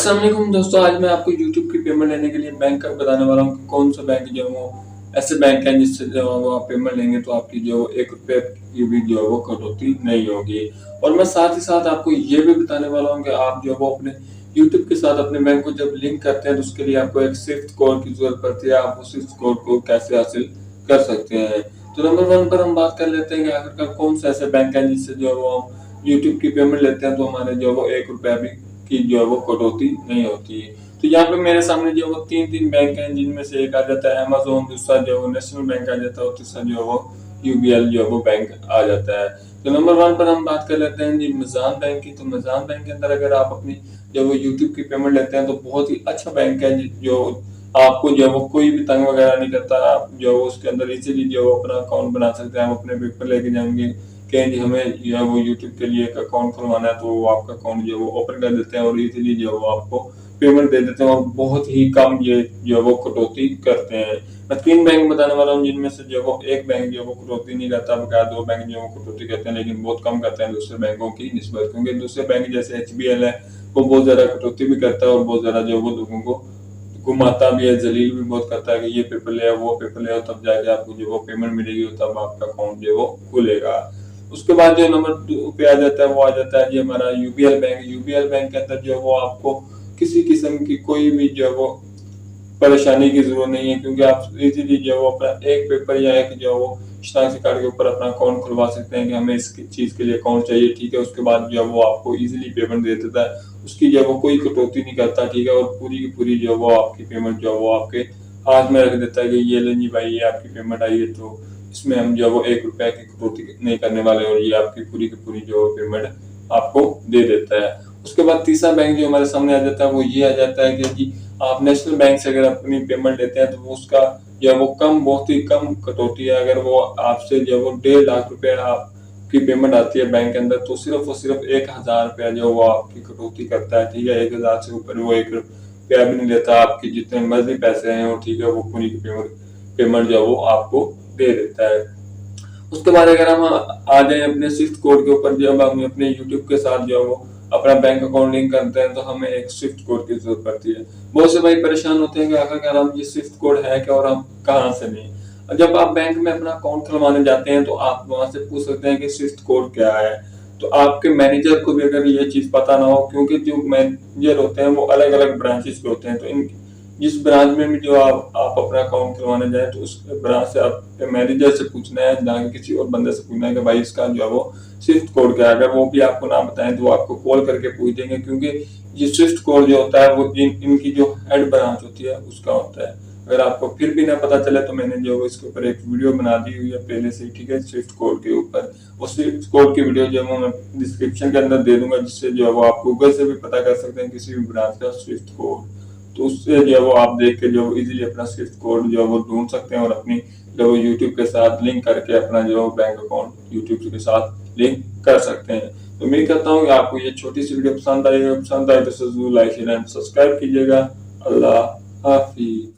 अस्सलाम वालेकुम दोस्तों, आज मैं आपको यूट्यूब की पेमेंट लेने के लिए बैंक का बताने वाला हूँ कि कौन सा बैंक जो है वो ऐसे बैंक है जिससे जो है वो आप पेमेंट लेंगे तो आपकी जो ₹1 की भी जो है वो कटौती नहीं होगी। और मैं साथ ही साथ आपको ये भी बताने वाला हूँ कि आप जो है वो अपने यूट्यूब के साथ अपने बैंक को जब लिंक करते हैं तो उसके लिए आपको एक स्विफ्ट कोड की ज़रूरत पड़ती है। आप उस स्विफ्ट कोड को कैसे हासिल कर सकते हैं। तो नंबर 1 पर हम बात कर लेते हैं कि आखिरकार कौन सा ऐसा बैंक है जिससे जो है वो हम यूट्यूब की पेमेंट लेते हैं तो हमारे जो है वो ₹1 भी की जो है वो कटौती नहीं होती है। तो यहाँ पे मेरे सामने जो है वो 3 बैंक हैं जिनमें से एक आ जाता है अमेज़न, दूसरा जो है वो नेशनल बैंक आ जाता है और तीसरा जो है वो यूबीएल जो है वो बैंक आ जाता है। तो नंबर 1 पर हम बात कर लेते हैं जी मीज़ान बैंक की। तो मीज़ान बैंक के अंदर अगर आप अपनी जो वो यूट्यूब की पेमेंट लेते हैं तो बहुत ही अच्छा बैंक है जो आपको जो है वो कोई भी तंग वगैरह नहीं करता। आप जो है वो उसके अंदर इज़िली जो है वो अपना अकाउंट बना सकते हैं। आप अपने पेपर लेके जाएँगे कहें जी हमें जो है वो यूट्यूब के लिए एक अकाउंट खुलवाना है तो वो आपका अकाउंट जो है वो ओपन कर देते हैं और इजीली जो है वो आपको पेमेंट दे देते हैं और बहुत ही कम ये जो है वो कटौती करते हैं। मैं 3 बैंक बताने वाला हूँ जिनमें से जो है वो एक बैंक जो है वो कटौती नहीं करता, बकाया 2 बैंक जो है वो कटौती करते हैं लेकिन बहुत कम करते हैं दूसरे बैंकों की निस्बत। क्योंकि दूसरे बैंक जैसे एचबीएल है वो बहुत ज़्यादा कटौती भी करता है और बहुत ज़्यादा जो है वो लोगों को घुमाता भी है, ज़लील भी बहुत करता है कि ये पेपर ले आओ, वो पेपर ले आओ तब जाके आपको जो वो पेमेंट मिलेगी और तब आपका अकाउंट जो है वो खुलेगा। उसके बाद जो नंबर 2 पे आ जाता है वो आ जाता है जी हमारा यूबीएल बैंक। यूबीएल बैंक के अंदर जो है वो आपको किसी किस्म की कोई भी जो है वो परेशानी की ज़रूरत नहीं है क्योंकि आप इज़िली जो है वो अपना एक पेपर या एक जो है वो शनाख्ती कार्ड के ऊपर अपना अकाउंट खुलवा सकते हैं कि हमें इस चीज़ के लिए अकाउंट चाहिए, ठीक है? उसके बाद जो है वो आपको इज़िली पेमेंट दे देता है। उसकी जो है वो कोई कटौती नहीं करता, ठीक है? और पूरी की पूरी जो है वो आपकी पेमेंट जो है वो आपके हाथ में रख देता है कि ये लें जी भाई ये आपकी पेमेंट आई है तो इसमें हम जो है वो ₹1 की कटौती नहीं करने वाले और ये आपकी पूरी की पूरी जो पेमेंट आपको दे देता है। उसके बाद तीसरा बैंक जो हमारे सामने आ जाता है वो ये आ जाता है कि जी आप नेशनल बैंक से अगर अपनी पेमेंट लेते हैं तो वो उसका जो है वो बहुत ही कम कटौती है। अगर वो आपसे जो है वो ₹1.5 लाख आपकी पेमेंट आती है बैंक के अंदर तो सिर्फ और सिर्फ ₹1000 जो वो आपकी कटौती करता है, ठीक है? 1000 से ऊपर वो ₹1 भी नहीं लेता। आपके जितने मर्जी पैसे हैं वो ठीक है वो पूरी की पेमेंट जो है वो आपको दे देता है। उसके बाद अगर हम आ जाए अपने स्विफ्ट कोड के ऊपर, जब हम अपने यूट्यूब के साथ जो है वो अपना बैंक अकाउंट लिंक करते हैं तो हमें एक स्विफ्ट कोड की जरूरत पड़ती है। बहुत से भाई परेशान होते हैं कि आखिरकार हम ये स्विफ्ट कोड है क्या और हम कहाँ से लें। और जब आप बैंक में अपना अकाउंट खुलवाने जाते हैं तो आप वहां से पूछ सकते हैं कि स्विफ्ट कोड क्या है। तो आपके मैनेजर को भी अगर ये चीज पता ना हो, क्योंकि जो मैनेजर होते हैं वो अलग अलग ब्रांचेस के होते हैं, तो इन जिस ब्रांच में भी जो आप अपना अकाउंट खुलवाने जाए तो उस ब्रांच से आप मैनेजर से पूछना है, ना कि किसी और बंदे से पूछना है कि भाई इसका जो है वो स्विफ्ट कोड क्या है। अगर वो भी आपको ना बताएं तो वो आपको कॉल करके पूछ देंगे, क्योंकि ये स्विफ्ट कोड जो होता है वो इनकी जो हेड ब्रांच होती है उसका होता है। अगर आपको फिर भी ना पता चले तो मैंने जो इसके ऊपर एक वीडियो बना दी हुई है पहले से, ठीक है? स्विफ्ट कोड के ऊपर उस स्विफ्ट कोड की वीडियो जो है मैं डिस्क्रिप्शन के अंदर दे दूंगा, जिससे जो है वो आप गूगल से भी पता कर सकते हैं किसी भी ब्रांच का स्विफ्ट कोड। तो उससे जो है वो आप देख के जो इजीली अपना स्विफ्ट कोड जो है वो ढूंढ सकते हैं और अपनी जो यूट्यूब के साथ लिंक करके अपना जो बैंक अकाउंट यूट्यूब के साथ लिंक कर सकते हैं। तो उम्मीद करता हूँ कि आपको ये छोटी सी वीडियो पसंद आई तो जरूर लाइक शेयर एंड सब्सक्राइब कीजिएगा। अल्लाह हाफिज।